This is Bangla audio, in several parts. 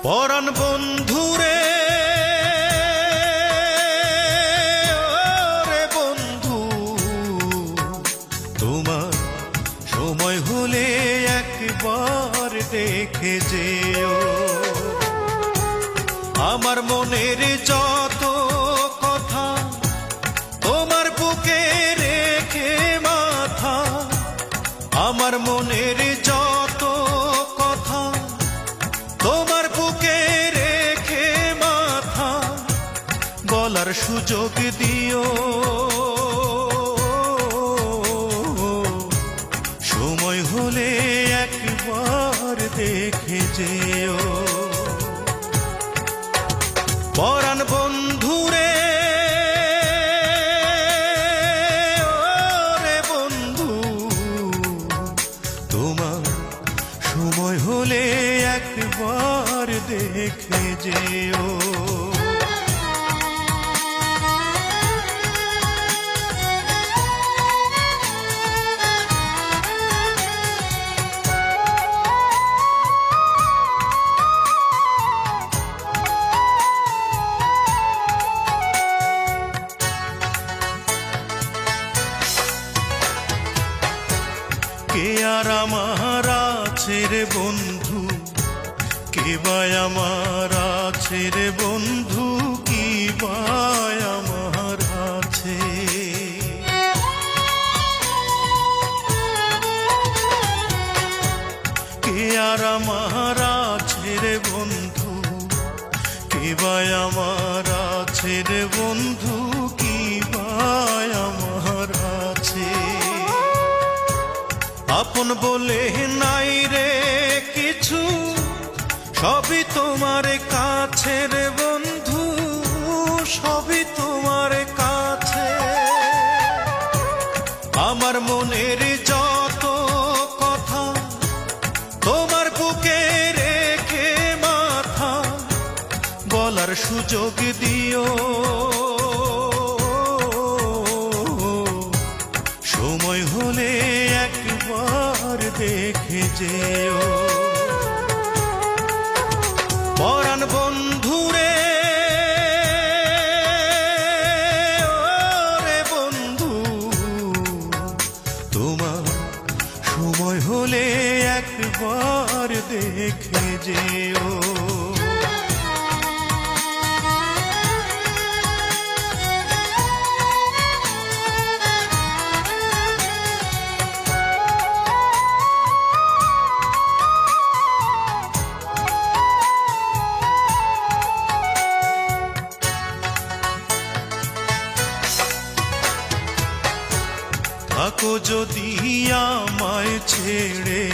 পরাণ বন্ধুরে ওরে বন্ধু, তোমার সময় হলে একবার দেখে যেও। আমার মনের যত কথা তোমার বুকে রেখে মাথা, আমার মনের যত কথা তোমার বুকে রেখে মাথা, বলার সুযোগ দিও। সময় হলে একবার দেখে যেও। পরাণ বন্ধুরে ওরে বন্ধু, তোমার সময় হলে একবার দেখে যেও। কে আর আমার আছে রে বন্ধু, কে বা আমার আছে রে বন্ধু, কি বা আমার আছে। কে আর আমার আছে রে বন্ধু, কে বা আমার আছে রে বন্ধু, কি বা আমার আছে। আপন বলে নাই রে কিছু, সবই তোমার কাছে রে বন্ধু, সবই তোমার কাছে। আমার মনের যত কথা তোমার বুকে রেখে মাথা, বলার সুযোগ দিও। সময় হলে একবার দেখে যেও। পরাণ বন্ধুরে ওরে বন্ধু, তোমার সময় হলে একবার দেখে যেও। থাকো যদি আমায় ছেড়ে,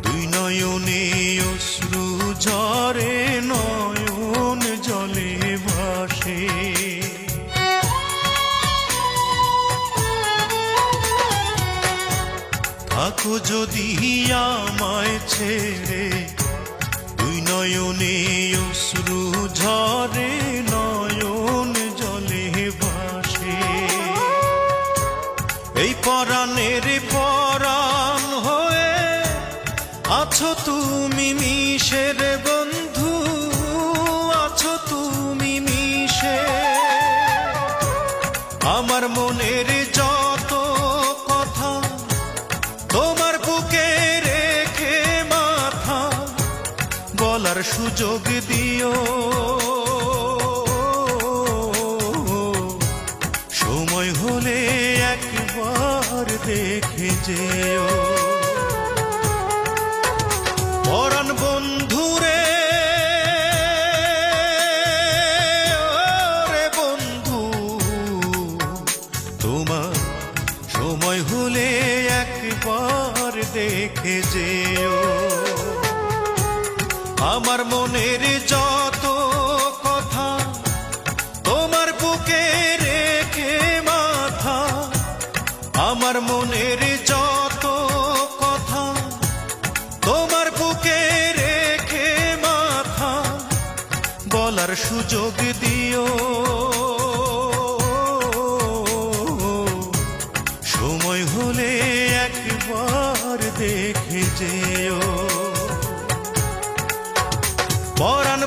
দুই নয়নে অশ্রু ঝরে, নয়ন জলে ভাসে। থাকো যদি আমায় ছেড়ে, দুই নয়নে অশ্রু ঝরে, নয়ন জলে ভাসে। এই পরাণের পরাণ হয়ে আছো তুমি মিশে রে বন্ধু, আছো তুমি মিশে। আমার মনের যত কথা তোমার বুকে রেখে মাথা, বলার সুযোগ দিও। সময় হলে একবার দেখে যেও। পরাণ বন্ধুরে ওরে বন্ধু, তোমার সময় হলে একবার দেখে যেও। আমার মনের যত কথা তোমার বুকে রেখে মাথা, আমার মনের যত কথা তোমার বুকে রেখে মাথা, বলার সুযোগ দিও। সময় হলে একবার দেখে যেও। পরাণ